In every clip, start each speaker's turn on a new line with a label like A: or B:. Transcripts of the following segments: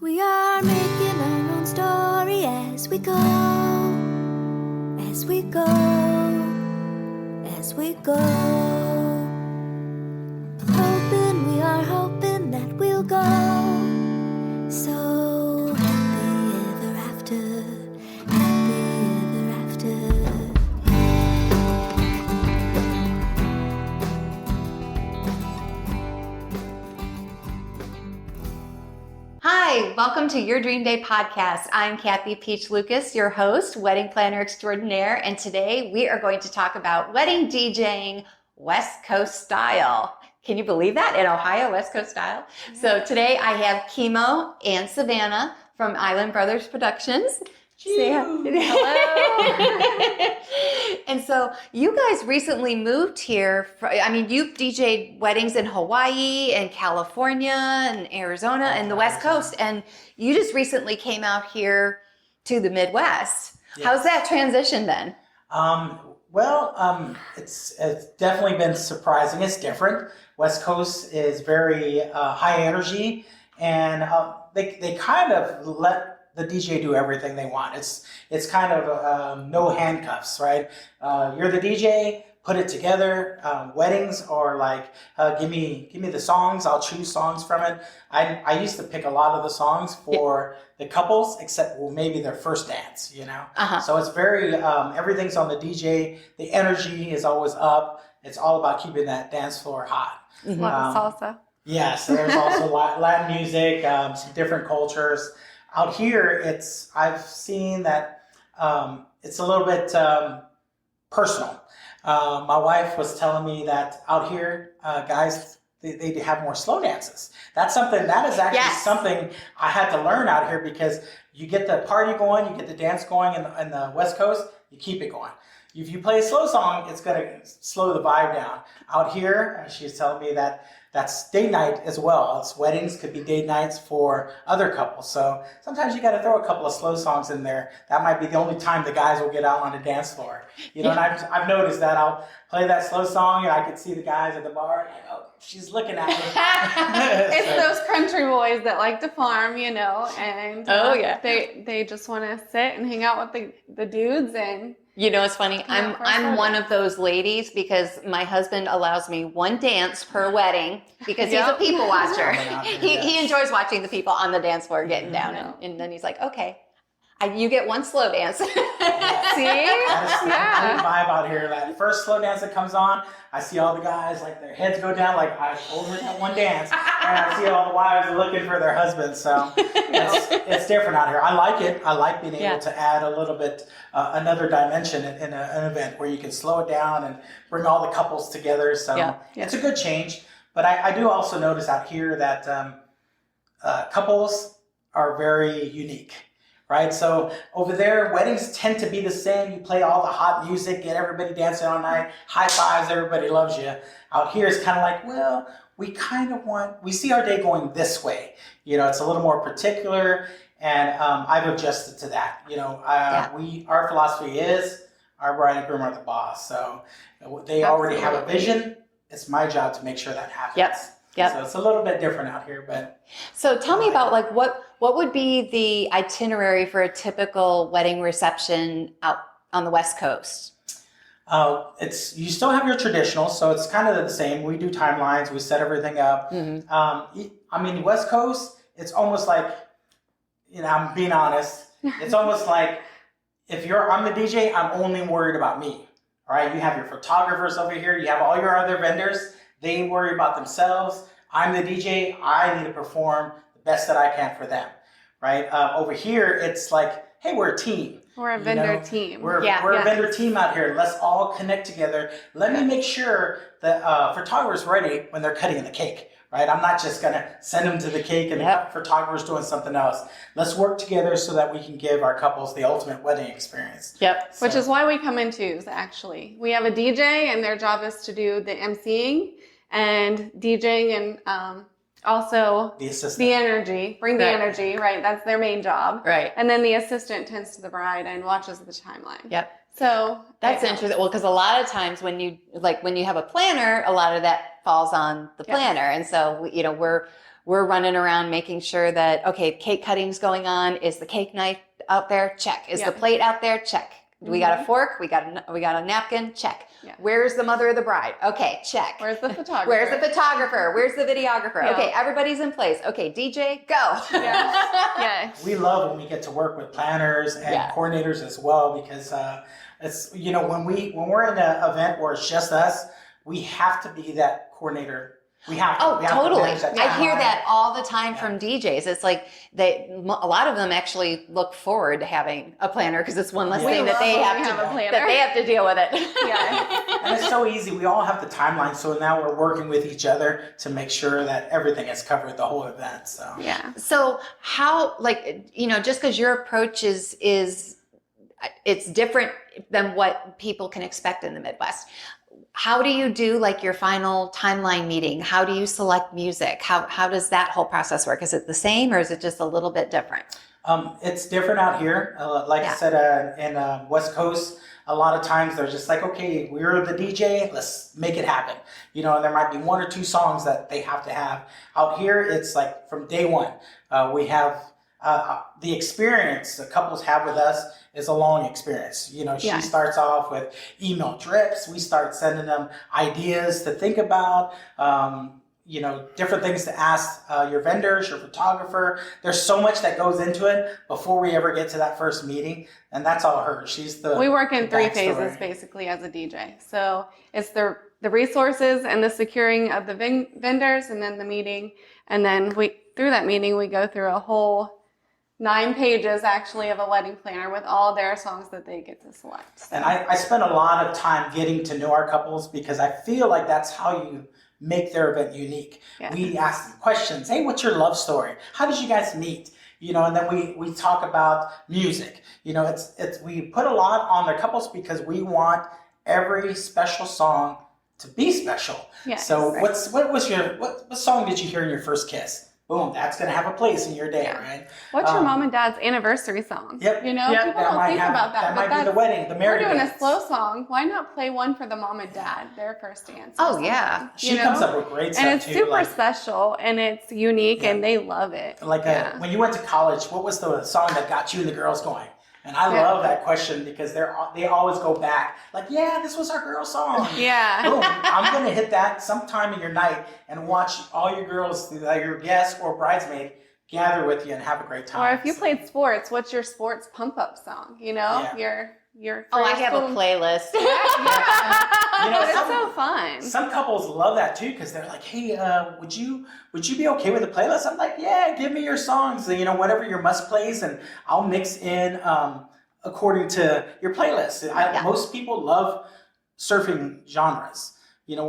A: We are making our own story as we go, as we go, as we go. Hoping, we are hoping that we'll go so happy ever after, happy ever after.
B: Hi, welcome to Your Dream Day podcast. I'm Kathy Piech-Lukas, your host, wedding planner extraordinaire, and today we are going to talk about wedding DJing West Coast style. Can you believe that? In Ohio, West Coast style. So today I have Keemo and Savannah from Island Brothers Productions. Hello. And so you guys recently moved here. You've DJ'd weddings in Hawaii and California and Arizona and the West Coast. And you just recently came out here to the Midwest. Yes. How's that transition been?
C: It's definitely been surprising. It's different. West Coast is very high energy, and they kind of let the DJ do everything they want. It's kind of no handcuffs, right? You're the DJ, put it together. Weddings are like, give me the songs. I'll choose songs from it. I used to pick a lot of the songs for the couples, except maybe their first dance, you know? Uh-huh. So it's very, everything's on the DJ. The energy is always up. It's all about keeping that dance floor hot.
D: Mm-hmm. Salsa.
C: Yes, there's also Latin music, some different cultures. Out here, I've seen that it's a little bit personal. My wife was telling me that out here, guys, they have more slow dances. That is actually something I had to learn out here, because you get the party going, you get the dance going in the West Coast, you keep it going. If you play a slow song, it's going to slow the vibe down. Out here, she's telling me that that's date night as well. It's weddings, could be date nights for other couples. So sometimes you got to throw a couple of slow songs in there. That might be the only time the guys will get out on the dance floor. You know, and I've noticed that. I'll play that slow song and I can see the guys at the bar. And oh, she's looking at me.
D: It's those country boys that like to farm, you know, and they just want to sit and hang out with the dudes. And
B: you know, it's funny. I'm one of those ladies, because my husband allows me one dance per wedding, because he's a people watcher. He enjoys watching the people on the dance floor getting down, and then he's like, okay, you get one slow dance. See?
C: That is the vibe out here. That first slow dance that comes on, I see all the guys, like, their heads go down, like, I over that one dance, and I see all the wives looking for their husbands. So it's different out here. I like it. I like being able to add a little bit, another dimension in an event where you can slow it down and bring all the couples together. So it's a good change. But I do also notice out here that couples are very unique. Right, so over there, weddings tend to be the same. You play all the hot music, get everybody dancing all night, high fives, everybody loves you. Out here, it's kind of like, well, we see our day going this way. You know, it's a little more particular, and I've adjusted to that. You know, our philosophy is our bride and groom are the boss. So they already have a vision. It's my job to make sure that happens.
B: Yep.
C: So it's a little bit different out here, but.
B: So tell me about, like, what would be the itinerary for a typical wedding reception out on the West Coast?
C: You still have your traditional, so it's kind of the same. We do timelines, we set everything up. Mm-hmm. West Coast, it's almost like, you know, I'm being honest. It's almost like I'm the DJ, I'm only worried about me. All right, you have your photographers over here, you have all your other vendors. They worry about themselves. I'm the DJ. I need to perform the best that I can for them, right? Over here, it's like, hey, we're a team.
D: We're a vendor team.
C: We're a vendor team out here. Let's all connect together. Let me make sure the photographer's ready when they're cutting the cake, right? I'm not just going to send them to the cake and the photographer's doing something else. Let's work together so that we can give our couples the ultimate wedding experience.
B: Yep.
D: So. Which is why we come in twos, actually. We have a DJ, and their job is to do the emceeing and DJing, and also the energy, bring the energy, right? That's their main job.
B: Right.
D: And then the assistant tends to the bride and watches the timeline.
B: Yep.
D: So
B: that's interesting. Well, because a lot of times when you have a planner, a lot of that falls on the planner. And so, you know, we're running around making sure that, okay, cake cutting's going on. Is the cake knife out there? Check. Is the plate out there? Check. We got a fork. We got a napkin. Check. Yeah. Where's the mother of the bride? Okay, check.
D: Where's the photographer?
B: Where's the photographer? Where's the videographer? Yeah. Okay, everybody's in place. Okay, DJ, go.
D: Yes.
C: We love when we get to work with planners and coordinators as well, because it's, you know, when we're in an event where it's just us, we have to be that coordinator. We have to. We have
B: totally.
C: To
B: I hear that all the time from DJs. It's like a lot of them actually look forward to having a planner because it's one less thing that they have to deal with it.
D: Yeah.
C: And it's so easy. We all have the timeline, so now we're working with each other to make sure that everything is covered the whole event. So
D: yeah.
B: So how, like, you know, just because your approach is it's different than what people can expect in the Midwest. How do you do like your final timeline meeting? How do you select music? How does that whole process work? Is it the same or is it just a little bit different?
C: It's different out here. Like I said, in West Coast, a lot of times they're just like, okay, we're the DJ, let's make it happen. You know, and there might be one or two songs that they have to have. Out here, it's like from day one. We have the experience the couples have with us is a long experience. You know, she starts off with email drips. We start sending them ideas to think about, you know, different things to ask your vendors, your photographer. There's so much that goes into it before we ever get to that first meeting. And that's all her. We
D: work in three phases basically as a DJ. So it's the resources and the securing of the vendors and then the meeting. And then through that meeting, we go through a whole 9 pages actually of a wedding planner with all their songs that they get to select. So.
C: And I spend a lot of time getting to know our couples because I feel like that's how you make their event unique. Yeah. We ask them questions. Hey, what's your love story? How did you guys meet? You know, and then we talk about music. You know, we put a lot on their couples because we want every special song to be special.
D: Yes,
C: so what song did you hear in your first kiss? Boom, that's going to have a place in your day, right?
D: What's your mom and dad's anniversary song?
C: Yep.
D: You know, people don't think about that.
C: That might be the wedding, the marriage.
D: We're doing a slow song. Why not play one for the mom and dad, their first dance?
B: Oh, yeah.
C: She comes up with great stuff,
D: too. And it's super special, and it's unique, and they love it.
C: Like when you went to college, what was the song that got you and the girls going? And I love that question because they always go back like, yeah, this was our girl song.
D: Yeah.
C: Boom, I'm going to hit that sometime in your night and watch all your girls, your guests or bridesmaid, gather with you and have a great time.
D: Or if you played sports, what's your sports pump-up song? You know, your
B: I have a playlist.
C: You know,
D: it's so fun.
C: Some couples love that too because they're like, hey, would you be okay with a playlist? I'm like, yeah, give me your songs, you know, whatever your must plays, and I'll mix in according to your playlist. Most people love surfing genres. You know,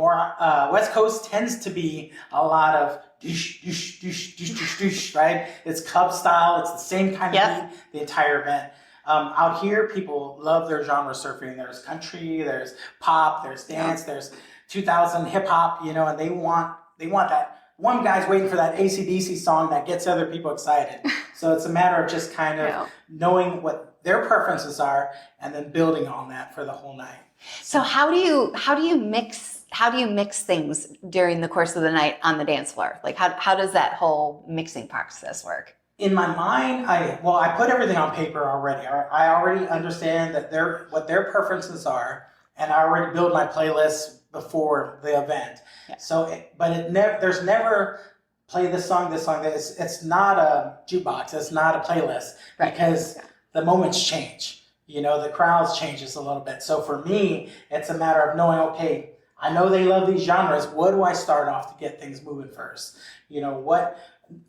C: West Coast tends to be a lot of doosh, doosh, doosh, doosh, doosh, doosh, right? It's club style. It's the same kind of beat the entire event. Out here, people love their genre surfing. There's country, there's pop, there's dance, there's 2000 hip hop, you know, and they want that. One guy's waiting for that AC/DC song that gets other people excited. So it's a matter of just kind of knowing what their preferences are and then building on that for the whole night.
B: So how do you mix things during the course of the night on the dance floor? Like how does that whole mixing process work?
C: In my mind, I put everything on paper already. I already understand that what their preferences are, and I already build my playlist before the event. Yeah. So, there's never play this song. It's not a jukebox. It's not a playlist because the moments change. You know, the crowds changes a little bit. So for me, it's a matter of knowing, okay, I know they love these genres. What do I start off to get things moving first? You know, what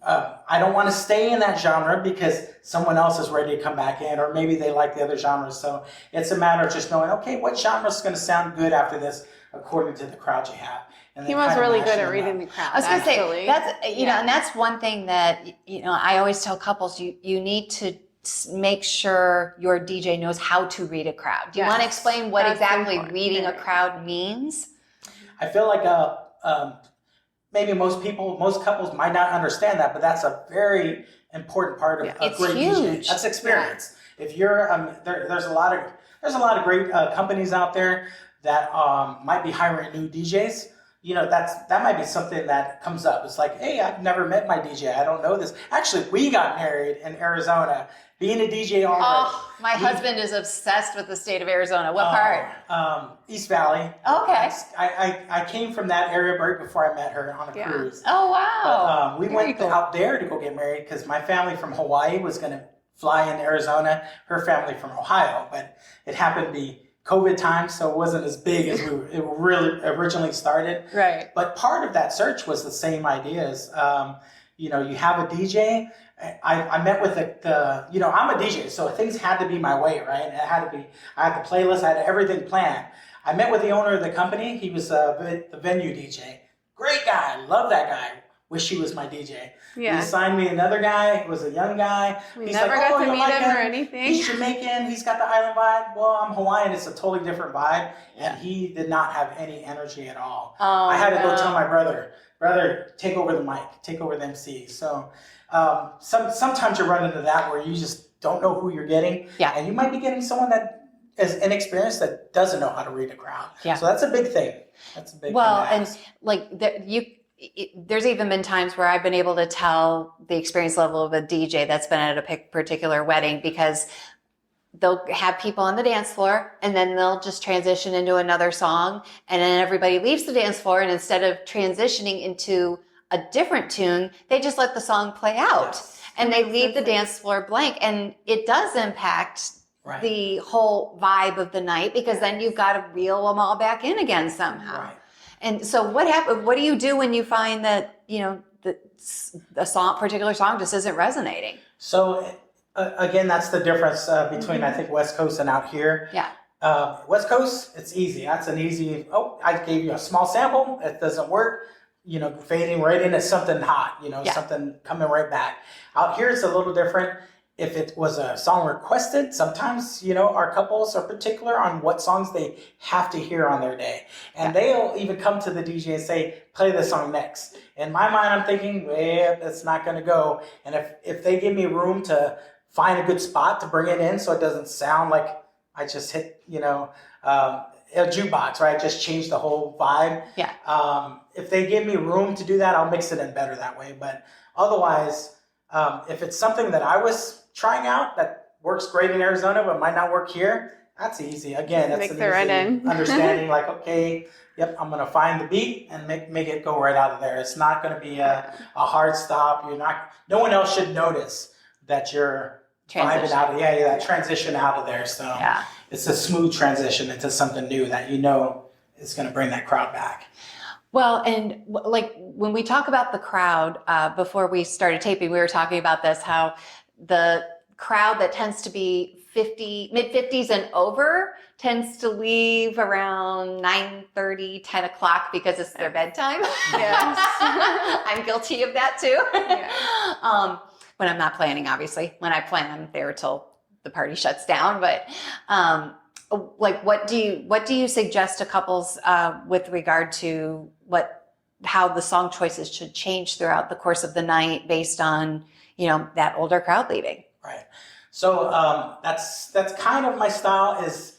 C: I don't want to stay in that genre because someone else is ready to come back in, or maybe they like the other genres. So it's a matter of just knowing, okay, what genre is going to sound good after this according to the crowd you have. And
D: he was really good at reading the crowd.
B: I was going to say, that's, you know, and that's one thing that, you know, I always tell couples, you need to make sure your DJ knows how to read a crowd. Do you want to explain what exactly reading a crowd means?
C: I feel like maybe most couples might not understand that, but that's a very important part of a great DJ. That's experience. Yeah. If you're there's a lot of great companies out there that might be hiring new DJs. that might be something that comes up. It's like, hey, I've never met my DJ. I don't know this. Actually, we got married in Arizona. Being a DJ already.
B: Oh, my husband is obsessed with the state of Arizona. What part?
C: East Valley.
B: Okay.
C: I came from that area right before I met her on a cruise.
B: Oh, wow.
C: But, we went out there to go get married because my family from Hawaii was going to fly in Arizona. Her family from Ohio. But it happened to be COVID time, so it wasn't as big as it really originally started.
B: Right.
C: But part of that search was the same ideas. You have a DJ. I met with I'm a DJ, so things had to be my way, right? I had the playlist, I had everything planned. I met with the owner of the company. He was the venue DJ. Great guy, love that guy. Wish he was my DJ.
D: Yeah.
C: He assigned me another guy. He was a young guy.
D: We never got to meet him or anything.
C: He's Jamaican. He's got the island vibe. Well, I'm Hawaiian. It's a totally different vibe. And he did not have any energy at all.
B: Oh,
C: I had to go tell my brother, take over the mic, take over the MC. So sometimes you run into that where you just don't know who you're getting. Yeah. And you might be getting someone that is inexperienced that doesn't know how to read a crowd. Yeah. So that's a big thing. That's a big thing. Well,
B: and there's even been times where I've been able to tell the experience level of a DJ that's been at a particular wedding because they'll have people on the dance floor and then they'll just transition into another song and then everybody leaves the dance floor and instead of transitioning into a different tune, they just let the song play out and they leave the dance floor blank, and it does impact the whole vibe of the night because then you've got to reel them all back in again somehow. Right. And so what do you do when you find that, the particular song just isn't resonating?
C: So again, that's the difference between, I think, West Coast and out here.
B: Yeah.
C: West Coast, it's easy. That's an easy, I gave you a small sample. It doesn't work. Fading right into something hot, something coming right back. Out here, it's a little different. If it was a song requested, sometimes, our couples are particular on what songs they have to hear on their day. And they'll even come to the DJ and say, play this song next. In my mind, I'm thinking, well, that's not going to go. And if they give me room to find a good spot to bring it in so it doesn't sound like I just hit, a jukebox, right? Just change the whole vibe.
B: Yeah.
C: If they give me room to do that, I'll mix it in better that way. But otherwise, if it's something that I was trying out that works great in Arizona but might not work here, that's easy. Again, that's an easy understanding. Like, okay, yep, I'm going to find the beat and make it go right out of there. It's not going to be a hard stop. No one else should notice that you're vibing out of that transition out of there. So it's a smooth transition into something new that is going to bring that crowd back.
B: Well, and like when we talk about the crowd, before we started taping, we were talking about this, how the crowd that tends to be mid-50s and over tends to leave around 9:30, 10 o'clock because it's their bedtime. Yes. I'm guilty of that too. Yeah. When I'm not planning, obviously. When I plan, I'm there till the party shuts down. But what do you suggest to couples with regard to how the song choices should change throughout the course of the night based on that older crowd leaving?
C: Right. So that's kind of my style. Is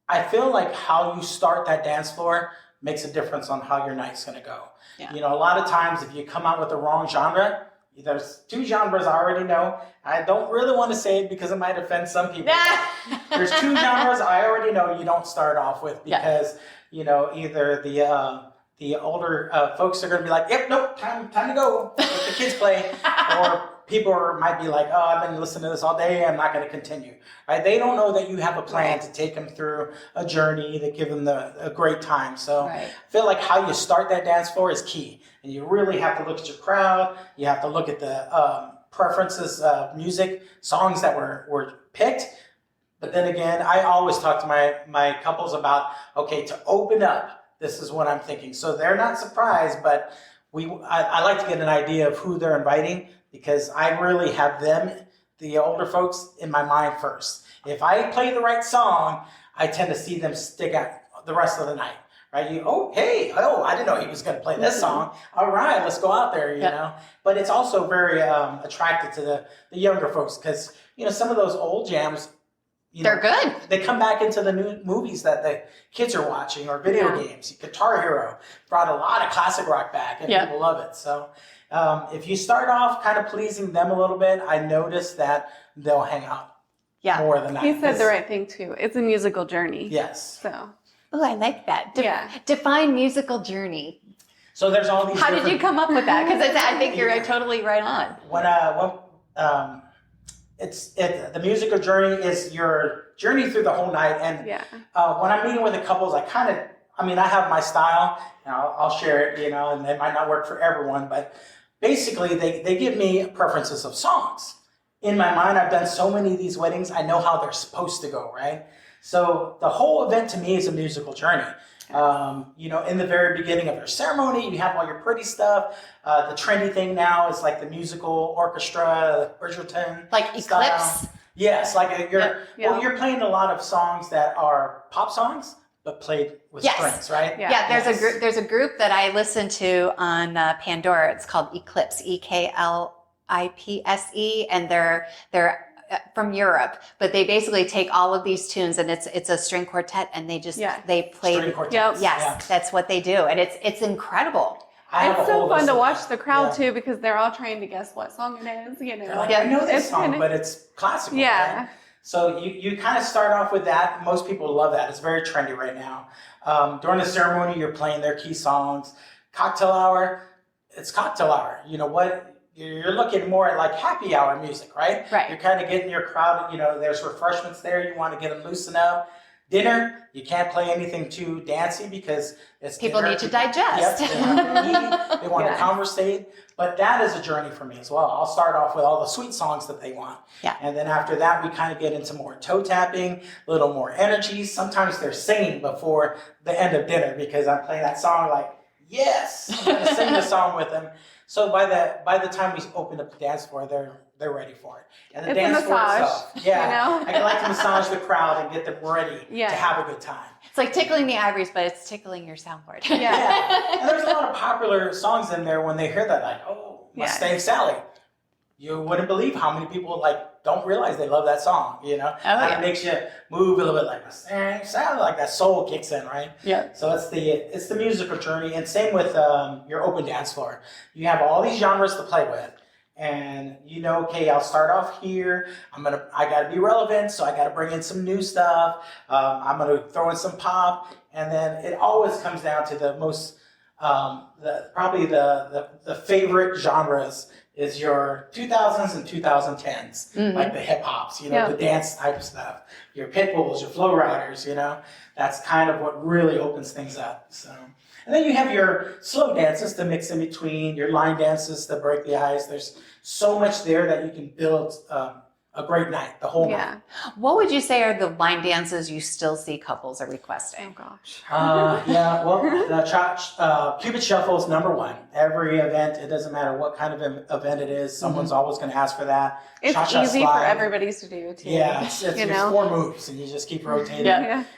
C: I feel like how you start that dance floor makes a difference on how your night's going to go. Yeah. A lot of times if you come out with the wrong genre, there's two genres I already know. I don't really want to say it because it might offend some people. There's two genres I already know you don't start off with because, either the older folks are going to be like, yep, nope, time to go. Let the kids play. Or people might be like, oh, I've been listening to this all day. I'm not going to continue. Right? They don't know that you have a plan to take them through a journey, to give them a great time. So I feel like how you start that dance floor is key. And you really have to look at your crowd. You have to look at the preferences of music, songs that were picked. But then again, I always talk to my couples about, okay, to open up, this is what I'm thinking. So they're not surprised, but I like to get an idea of who they're inviting because I really have them, the older folks, in my mind first. If I play the right song, I tend to see them stick out the rest of the night. Right? I didn't know he was going to play this song. All right, let's go out there, you know. But it's also very attractive to the younger folks because, some of those old jams,
B: They're good.
C: They come back into the new movies that the kids are watching or video games. Guitar Hero brought a lot of classic rock back, and people love it. So if you start off kind of pleasing them a little bit, I notice that they'll hang out more than that.
D: He said the right thing too. It's a musical journey.
C: Yes.
D: So.
B: Oh, I like that. Define musical journey.
C: So there's all these.
B: How did you come up with that? Because I think you're totally right on.
C: The musical journey is your journey through the whole night. And when I'm meeting with the couples, I have my style, and I'll share it, and it might not work for everyone, but basically they give me preferences of songs. In my mind, I've done so many of these weddings, I know how they're supposed to go, right? So the whole event to me is a musical journey. In the very beginning of your ceremony, you have all your pretty stuff. The trendy thing now is like the musical orchestra, Bridgerton.
B: Like
C: style.
B: Eclipse?
C: Yes, like you're playing a lot of songs that are pop songs, but played with strings, right?
B: Yeah, there's a group that I listen to on Pandora. It's called Eclipse, Eklipse, and they're from Europe, but they basically take all of these tunes, and it's a string quartet, and they play.
C: String quartets.
B: Yes, that's what they do, and it's incredible.
D: It's so fun to watch the crowd too, because they're all trying to guess what song it is.
C: I know this song, but it's classical.
D: Yeah.
C: Right? So you kind of start off with that. Most people love that. It's very trendy right now. During the ceremony, you're playing their key songs. Cocktail hour, it's cocktail hour. You know what? You're looking more at like happy hour music, right?
B: Right.
C: You're kind of getting your crowd, there's refreshments there. You want to get them loosened up. Dinner, you can't play anything too dancey because it's
B: people
C: dinner.
B: Need to digest.
C: Yep, they have to eat. They want to conversate. But that is a journey for me as well. I'll start off with all the sweet songs that they want.
B: Yeah.
C: And then after that, we kind of get into more toe tapping, a little more energy. Sometimes they're singing before the end of dinner because I'm playing that song like, yes, I'm going to sing the song with them. So by the time we open up the dance floor, they're ready for it. And the dance floor itself, I like to massage the crowd and get them ready to have a good time.
B: It's like tickling the ivories, but it's tickling your soundboard.
C: And there's a lot of popular songs in there. When they hear that, like, oh, Mustang Sally, you wouldn't believe how many people don't realize they love that song. It makes you move a little bit, like Mustang Sally, like that soul kicks in, right?
B: Yeah.
C: So it's the musical journey, and same with your open dance floor. You have all these genres to play with. And okay, I'll start off here. I gotta be relevant, so I gotta bring in some new stuff. I'm gonna throw in some pop, and then it always comes down to the most, probably the favorite genres is your 2000s and 2010s, like the hip hops, the dance type stuff. Your pit bulls, your flow riders, that's kind of what really opens things up. So. And then you have your slow dances to mix in between, your line dances to break the ice. There's so much there that you can build a great night, the whole night.
B: What would you say are the line dances you still see couples are requesting?
D: Oh, gosh.
C: The Cupid Shuffle is number one. Every event, it doesn't matter what kind of event it is, someone's always going to ask for that.
D: It's
C: Cha-cha
D: easy
C: slide.
D: for everybody to do, too.
C: Yeah, it's 4 moves, and you just keep rotating.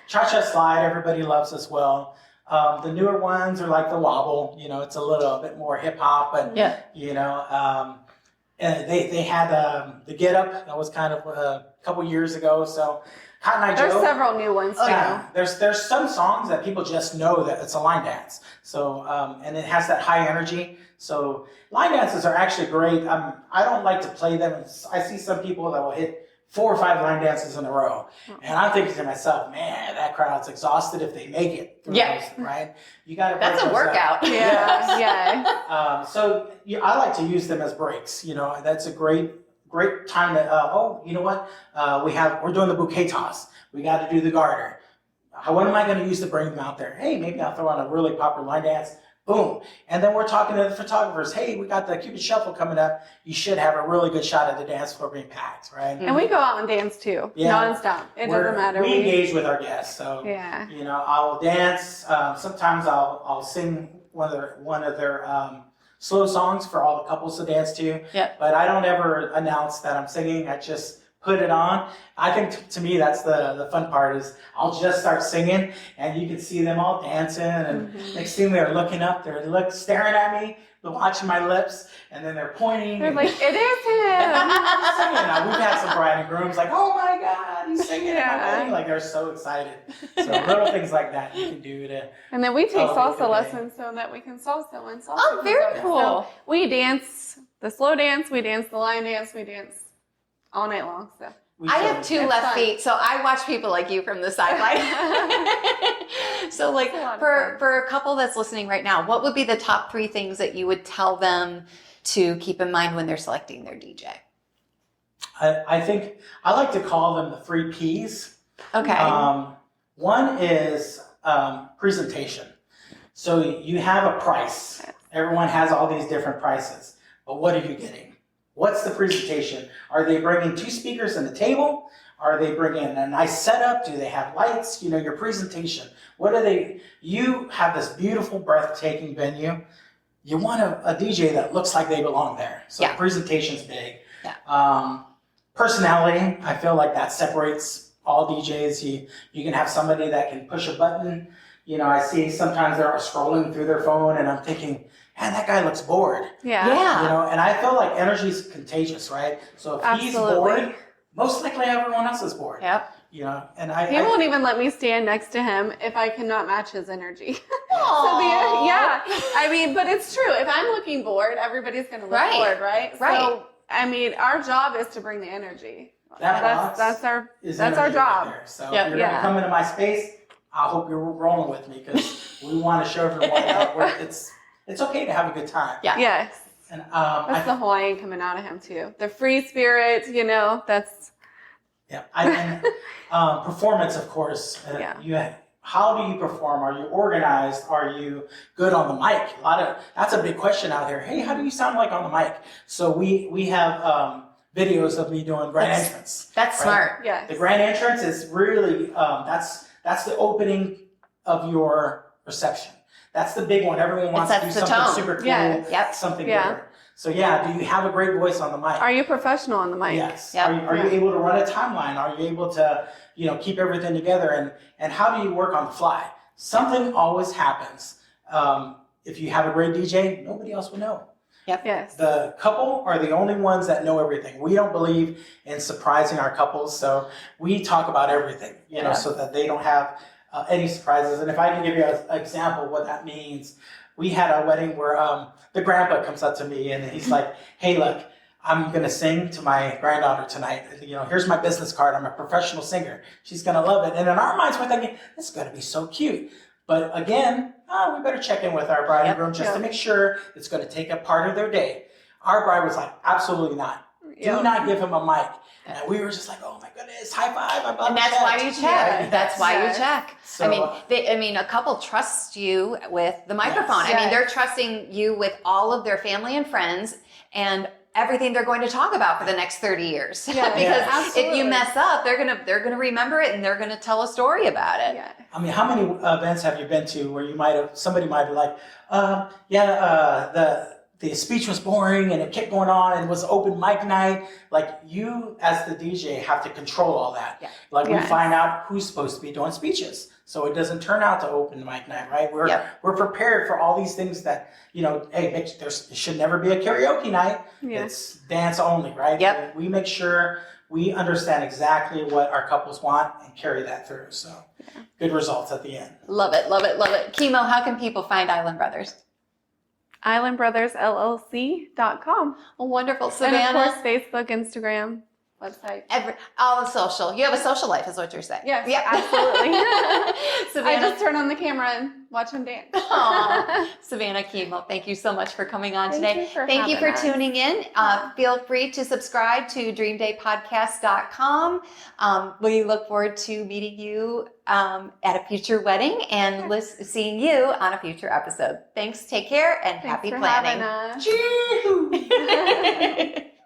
C: Cha-cha slide, everybody loves as well. The newer ones are like the wobble. It's a little bit more hip hop, but and they had the Get Up. That was kind of a couple years ago. So Cotton Eye Joe.
D: There's several new ones too.
C: There's some songs that people just know that it's a line dance. So and it has that high energy. So line dances are actually great. I don't like to play them. I see some people that will hit 4 or 5 line dances in a row. And I'm thinking to myself, man, that crowd's exhausted if they make it through those, right? You got to.
B: That's a workout.
C: So I like to use them as breaks. That's a great time to, you know what? We're doing the bouquet toss. We got to do the garter. What am I going to use to bring them out there? Hey, maybe I'll throw on a really popular line dance. Boom. And then we're talking to the photographers. Hey, we got the Cupid Shuffle coming up. You should have a really good shot at the dance floor being packed, right?
D: And we go out and dance too, nonstop. It doesn't matter.
C: We engage with our guests. So, I'll dance. Sometimes I'll sing one of their slow songs for all the couples to dance to.
B: Yeah.
C: But I don't ever announce that I'm singing. I just put it on. I think to me that's the fun part is I'll just start singing and you can see them all dancing and next thing they're looking up, they're staring at me, watching my lips, and then they're pointing.
D: They're like, it is him.
C: He's singing. Now, we've had some bride and grooms like, oh my God, he's singing at my wedding. Like, they're so excited. So little things like that you can do to.
D: And then we take salsa lessons so that we can salsa when salsa.
B: Oh, very cool.
D: So we dance the slow dance, we dance the line dance, we dance all night long. So
B: I have two left feet, so I watch people like you from the sideline. So like for a couple that's listening right now, what would be the top 3 things that you would tell them to keep in mind when they're selecting their DJ?
C: I think I like to call them the 3 Ps.
B: Okay.
C: One is presentation. So you have a price. Everyone has all these different prices, but what are you getting? What's the presentation? Are they bringing 2 speakers and a table? Are they bringing a nice setup? Do they have lights? Your presentation. What are they? You have this beautiful, breathtaking venue. You want a DJ that looks like they belong there. So the presentation's big.
B: Yeah.
C: Personality, I feel like that separates all DJs. You can have somebody that can push a button. I see sometimes they're scrolling through their phone, and I'm thinking, man, that guy looks bored.
B: Yeah.
C: And I feel like energy is contagious, right? So if he's bored, most likely everyone else is bored.
B: Yep.
C: And
D: he won't even let me stand next to him if I cannot match his energy.
B: Aww.
D: I mean, but it's true. If I'm looking bored, everybody's going to look bored, right?
B: Right.
D: So, I mean, our job is to bring the energy.
C: That's
D: our job.
C: Right there. So if you're going to come into my space, I hope you're rolling with me, because we want to show everyone that it's okay to have a good time.
B: Yeah.
D: Yes.
C: And
D: that's the Hawaiian coming out of him too. The free spirit, that's.
C: Yeah. And performance, of course. How do you perform? Are you organized? Are you good on the mic? That's a big question out there. Hey, how do you sound like on the mic? So we have videos of me doing grand entrance.
B: That's smart.
D: Yes.
C: The grand entrance is really that's the opening of your reception. That's the big one. Everyone wants to do something super cool, something different. So do you have a great voice on the mic?
D: Are you professional on the mic?
C: Yes. Yep. Are you able to run a timeline? Are you able to, keep everything together? And how do you work on the fly? Something always happens. If you have a great DJ, nobody else will know.
B: Yep.
D: Yes.
C: The couple are the only ones that know everything. We don't believe in surprising our couples, so we talk about everything, so that they don't have any surprises. And if I can give you an example of what that means, we had a wedding where the grandpa comes up to me and he's like, hey, look, I'm going to sing to my granddaughter tonight. Here's my business card. I'm a professional singer. She's going to love it. And in our minds, we're thinking, this is going to be so cute. But again, we better check in with our bride and groom just to make sure it's going to take a part of their day. Our bride was like, absolutely not. Do not give him a mic. And we were just like, oh my goodness, high five.
B: And that's why you check. That's why you check.
C: So,
B: a couple trusts you with the microphone.
C: Yes.
B: They're trusting you with all of their family and friends and everything they're going to talk about for the next 30 years.
D: Yeah,
B: because if you mess up, they're gonna remember it and they're gonna tell a story about it.
D: Yeah.
C: I mean, how many events have you been to where somebody might be like, the speech was boring and it kept going on and it was open mic night. Like, you as the DJ have to control all that.
B: Yeah.
C: Like, we find out who's supposed to be doing speeches, so it doesn't turn out to open mic night, right? We're prepared for all these things that, hey, there should never be a karaoke night.
D: Yeah.
C: It's dance only, right?
B: Yep.
C: We make sure we understand exactly what our couples want and carry that through. So good results at the end.
B: Love it, love it, love it. Keemo, how can people find Island Brothers?
D: IslandBrothersLLC.com.
B: Oh, wonderful. Savannah?
D: And of course, Facebook, Instagram, website.
B: All the social. You have a social life is what you're saying.
D: Yes,
B: yeah,
D: absolutely.
B: Savannah.
D: I just turn on the camera and watch him dance.
B: Savannah Keemo, thank you so much for coming on today.
D: Thank you for
B: tuning in. Feel free to subscribe to dreamdaypodcast.com. We look forward to meeting you at a future wedding and seeing you on a future episode. Thanks, take care, and happy planning.
D: Having us.